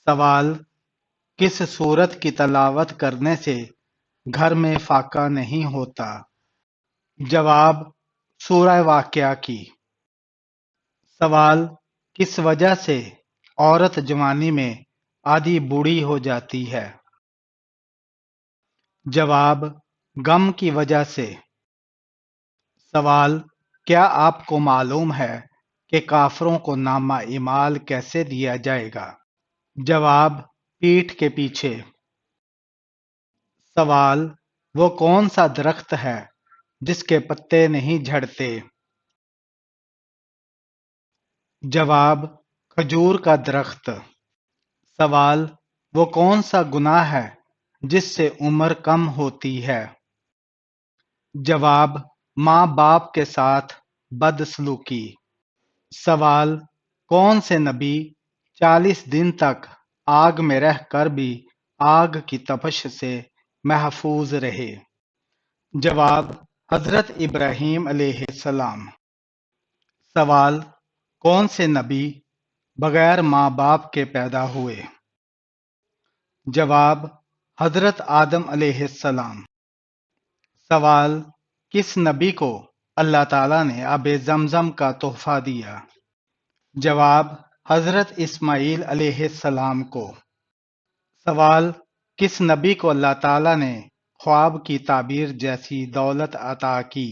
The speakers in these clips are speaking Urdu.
سوال: کس سورت کی تلاوت کرنے سے گھر میں فاقہ نہیں ہوتا؟ جواب: سورہ واقعہ کی۔ سوال: کس وجہ سے عورت جوانی میں آدھی بوڑھی ہو جاتی ہے؟ جواب: غم کی وجہ سے۔ سوال: کیا آپ کو معلوم ہے کہ کافروں کو نامہ اعمال کیسے دیا جائے گا؟ جواب: پیٹھ کے پیچھے۔ سوال: وہ کون سا درخت ہے جس کے پتے نہیں جھڑتے؟ جواب: کھجور کا درخت۔ سوال: وہ کون سا گناہ ہے جس سے عمر کم ہوتی ہے؟ جواب: ماں باپ کے ساتھ بدسلوکی۔ سوال: کون سے نبی 40 دن تک آگ میں رہ کر بھی آگ کی تپش سے محفوظ رہے؟ جواب: حضرت ابراہیم علیہ السلام۔ سوال: کون سے نبی بغیر ماں باپ کے پیدا ہوئے؟ جواب: حضرت آدم علیہ السلام۔ سوال: کس نبی کو اللہ تعالیٰ نے آب زمزم کا تحفہ دیا؟ جواب: حضرت اسماعیل علیہ السلام کو۔ سوال: کس نبی کو اللہ تعالیٰ نے خواب کی تعبیر جیسی دولت عطا کی؟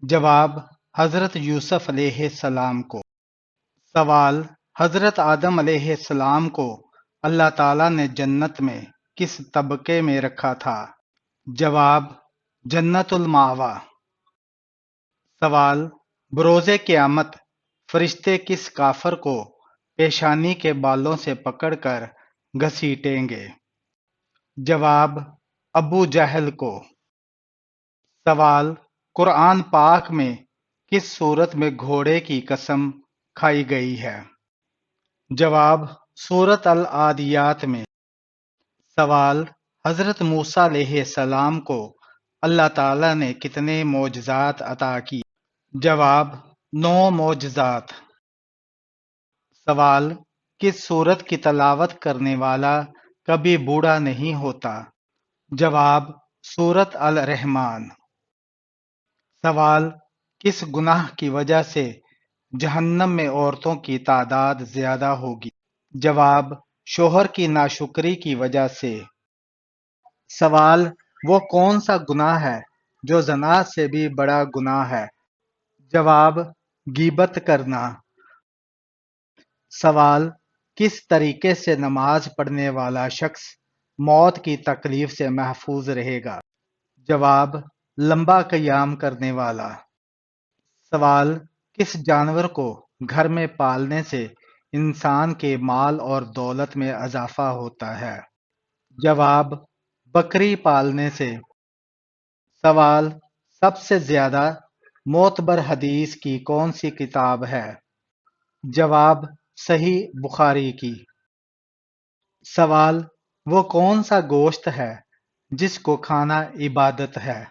جواب: حضرت یوسف علیہ السلام کو۔ سوال: حضرت آدم علیہ السلام کو اللہ تعالیٰ نے جنت میں کس طبقے میں رکھا تھا؟ جواب: جنت المأویٰ۔ سوال: بروز قیامت فرشتے کس کافر کو پیشانی کے بالوں سے پکڑ کر گھسیٹیں گے؟ جواب: ابو جہل کو۔ سوال: قرآن پاک میں کس سورت میں گھوڑے کی قسم کھائی گئی ہے؟ جواب: سورۃ العادیات میں۔ سوال: حضرت موسیٰ علیہ السلام کو اللہ تعالیٰ نے کتنے معجزات عطا کی؟ جواب: 9 معجزات۔ سوال: کس سورت کی تلاوت کرنے والا کبھی بوڑھا نہیں ہوتا؟ جواب: سورۃ الرحمن۔ سوال: کس گناہ کی وجہ سے جہنم میں عورتوں کی تعداد زیادہ ہوگی؟ جواب: شوہر کی ناشکری کی وجہ سے۔ سوال: وہ کون سا گناہ ہے جو زنا سے بھی بڑا گناہ ہے؟ جواب: غیبت کرنا۔ سوال: کس طریقے سے نماز پڑھنے والا شخص موت کی تکلیف سے محفوظ رہے گا؟ جواب: لمبا قیام کرنے والا۔ سوال: کس جانور کو گھر میں پالنے سے انسان کے مال اور دولت میں اضافہ ہوتا ہے؟ جواب: بکری پالنے سے۔ سوال: سب سے زیادہ معتبر حدیث کی کون سی کتاب ہے؟ جواب: صحیح بخاری کی۔ سوال: وہ کون سا گوشت ہے جس کو کھانا عبادت ہے؟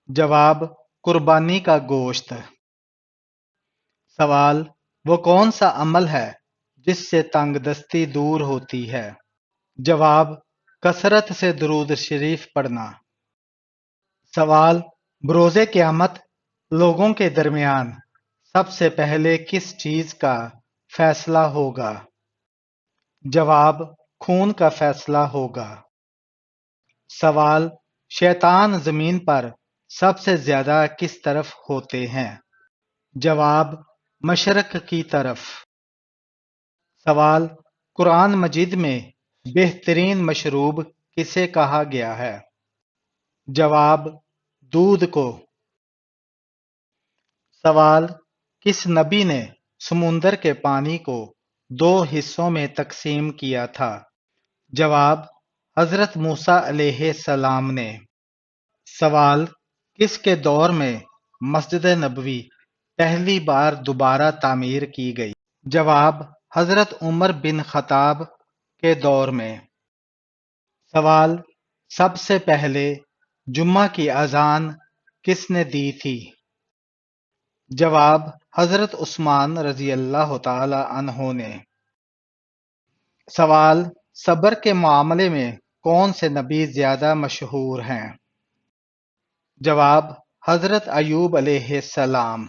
جواب: قربانی کا گوشت۔ سوال: وہ کون سا عمل ہے جس سے تنگ دستی دور ہوتی ہے؟ جواب: کثرت سے درود شریف پڑھنا۔ سوال: بروز قیامت لوگوں کے درمیان سب سے پہلے کس چیز کا فیصلہ ہوگا؟ جواب: خون کا فیصلہ ہوگا۔ سوال: شیطان زمین پر سب سے زیادہ کس طرف ہوتے ہیں؟ جواب: مشرق کی طرف۔ سوال: قرآن مجید میں بہترین مشروب کسے کہا گیا ہے؟ جواب: دودھ کو۔ سوال: کس نبی نے سمندر کے پانی کو 2 حصوں میں تقسیم کیا تھا؟ جواب: حضرت موسیٰ علیہ السلام نے۔ سوال: کس کے دور میں مسجد نبوی پہلی بار دوبارہ تعمیر کی گئی؟ جواب: حضرت عمر بن خطاب کے دور میں۔ سوال: سب سے پہلے جمعہ کی اذان کس نے دی تھی؟ جواب: حضرت عثمان رضی اللہ تعالی عنہ نے۔ سوال: صبر کے معاملے میں کون سے نبی زیادہ مشہور ہیں؟ جواب: حضرت ایوب علیہ السلام۔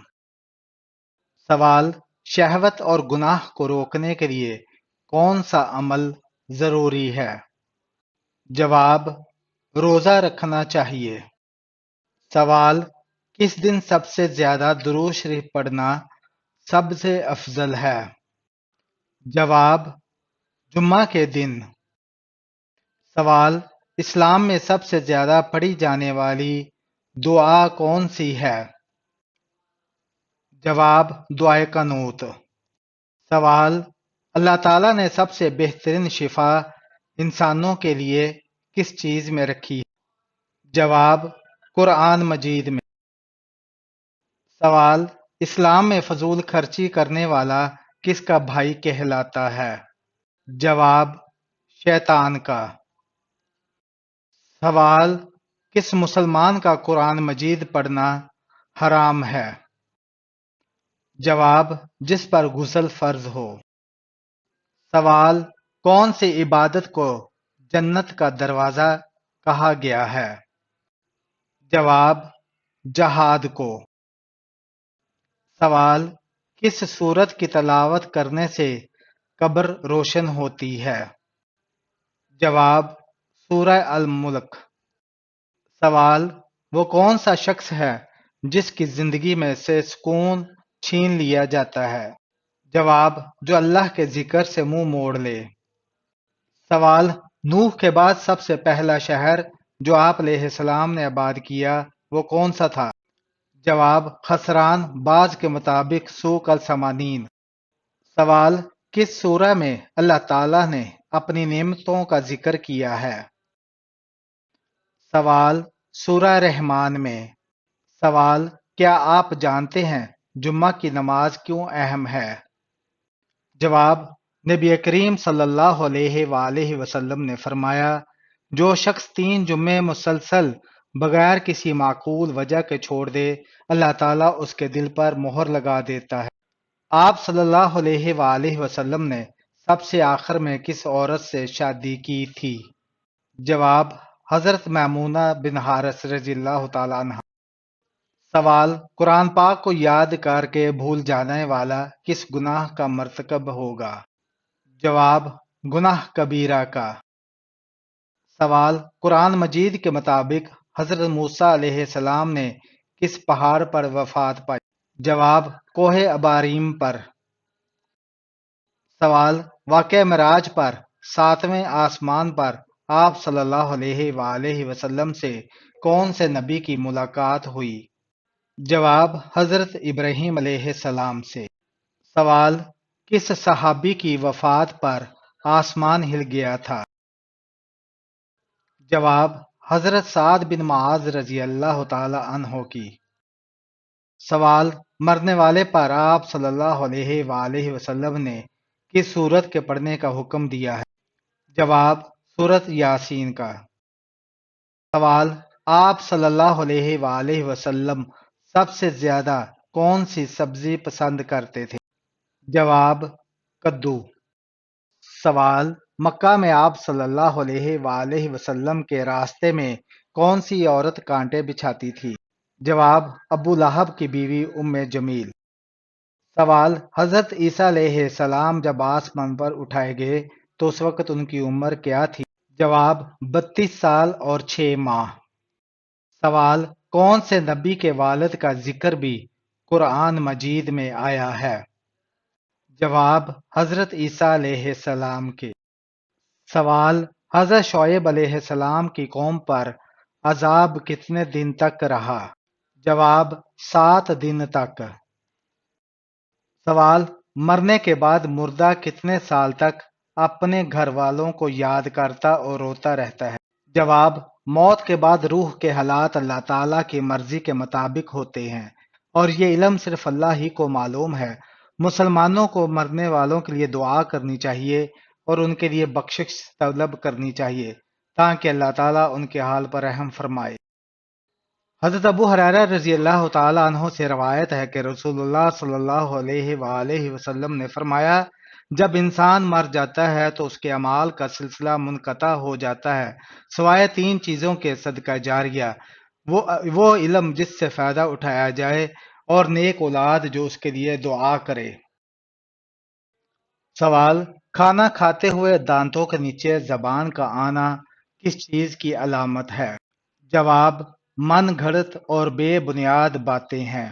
سوال: شہوت اور گناہ کو روکنے کے لیے کون سا عمل ضروری ہے؟ جواب: روزہ رکھنا چاہیے۔ سوال: کس دن سب سے زیادہ درود شریف پڑھنا سب سے افضل ہے؟ جواب: جمعہ کے دن۔ سوال: اسلام میں سب سے زیادہ پڑھی جانے والی دعا کون سی ہے؟ جواب: دعائے قنوت۔ سوال: اللہ تعالیٰ نے سب سے بہترین شفا انسانوں کے لیے کس چیز میں رکھی ہے؟ جواب: قرآن مجید میں۔ سوال: اسلام میں فضول خرچی کرنے والا کس کا بھائی کہلاتا ہے؟ جواب: شیطان کا۔ سوال: کس مسلمان کا قرآن مجید پڑھنا حرام ہے؟ جواب: جس پر غسل فرض ہو۔ سوال: کون سی عبادت کو جنت کا دروازہ کہا گیا ہے؟ جواب: جہاد کو۔ سوال: کس سورت کی تلاوت کرنے سے قبر روشن ہوتی ہے؟ جواب: سورہ الملک۔ سوال: وہ کون سا شخص ہے جس کی زندگی میں سے سکون چھین لیا جاتا ہے؟ جواب: جو اللہ کے ذکر سے منہ موڑ لے۔ سوال: نوح کے بعد سب سے پہلا شہر جو آپ علیہ السلام نے آباد کیا وہ کون سا تھا؟ جواب: خسران، بعض کے مطابق سوق الثمانین۔ سوال: کس سورہ میں اللہ تعالیٰ نے اپنی نعمتوں کا ذکر کیا ہے؟ سوال: سورہ رحمان میں۔ سوال: کیا آپ جانتے ہیں جمعہ کی نماز کیوں اہم ہے؟ جواب: نبی کریم صلی اللہ علیہ وآلہ وسلم نے فرمایا، جو شخص 3 جمعے مسلسل بغیر کسی معقول وجہ کے چھوڑ دے، اللہ تعالیٰ اس کے دل پر مہر لگا دیتا ہے۔ آپ صلی اللہ علیہ وآلہ وسلم نے سب سے آخر میں کس عورت سے شادی کی تھی؟ جواب: حضرت میمونہ بن حارث رضی اللہ تعالیٰ عنہ۔ سوال: قرآن پاک کو یاد کر کے بھول جانے والا کس گناہ کا مرتکب ہوگا؟ جواب: گناہ کبیرہ کا۔ سوال: قرآن مجید کے مطابق حضرت موسیٰ علیہ السلام نے کس پہاڑ پر وفات پائی؟ جواب: کوہ اباریم پر۔ سوال: واقعہ معراج پر 7ویں آسمان پر آپ صلی اللہ علیہ وآلہ وسلم سے کون سے نبی کی ملاقات ہوئی؟ جواب: حضرت ابراہیم علیہ السلام سے۔ سوال: کس صحابی کی وفات پر آسمان ہل گیا تھا؟ جواب: حضرت سعد بن معاذ رضی اللہ تعالی عنہ کی۔ سوال: مرنے والے پر آپ صلی اللہ علیہ وآلہ وسلم نے کس سورت کے پڑھنے کا حکم دیا ہے؟ جواب: سورت یاسین کا۔ سوال: آپ صلی اللہ علیہ وآلہ وسلم سب سے زیادہ کون سی سبزی پسند کرتے تھے؟ جواب: کدو۔ سوال: مکہ میں آپ صلی اللہ علیہ وآلہ وسلم کے راستے میں کون سی عورت کانٹے بچھاتی تھی؟ جواب: ابو لہب کی بیوی ام جمیل۔ سوال: حضرت عیسیٰ علیہ السلام جب آسمان پر اٹھائے گئے تو اس وقت ان کی عمر کیا تھی؟ جواب: 32 سال اور 6 ماہ۔ سوال: کون سے نبی کے والد کا ذکر بھی قرآن مجید میں آیا ہے؟ جواب: حضرت عیسیٰ علیہ السلام کے۔ سوال: حضرت شعیب علیہ السلام کی قوم پر عذاب کتنے دن تک رہا؟ جواب: 7 دن تک۔ سوال: مرنے کے بعد مردہ کتنے سال تک اپنے گھر والوں کو یاد کرتا اور روتا رہتا ہے؟ جواب: موت کے بعد روح کے حالات اللہ تعالیٰ کی مرضی کے مطابق ہوتے ہیں اور یہ علم صرف اللہ ہی کو معلوم ہے۔ مسلمانوں کو مرنے والوں کے لیے دعا کرنی چاہیے اور ان کے لیے بخشش طلب کرنی چاہیے تاکہ اللہ تعالیٰ ان کے حال پر رحم فرمائے۔ حضرت ابو ہریرہ رضی اللہ تعالیٰ عنہ سے روایت ہے کہ رسول اللہ صلی اللہ علیہ وآلہ وسلم نے فرمایا، جب انسان مر جاتا ہے تو اس کے اعمال کا سلسلہ منقطع ہو جاتا ہے سوائے تین چیزوں کے صدقہ جاریہ، وہ علم جس سے فائدہ اٹھایا جائے، اور نیک اولاد جو اس کے لیے دعا کرے۔ سوال: کھانا کھاتے ہوئے دانتوں کے نیچے زبان کا آنا کس چیز کی علامت ہے؟ جواب: من گھڑت اور بے بنیاد باتیں ہیں۔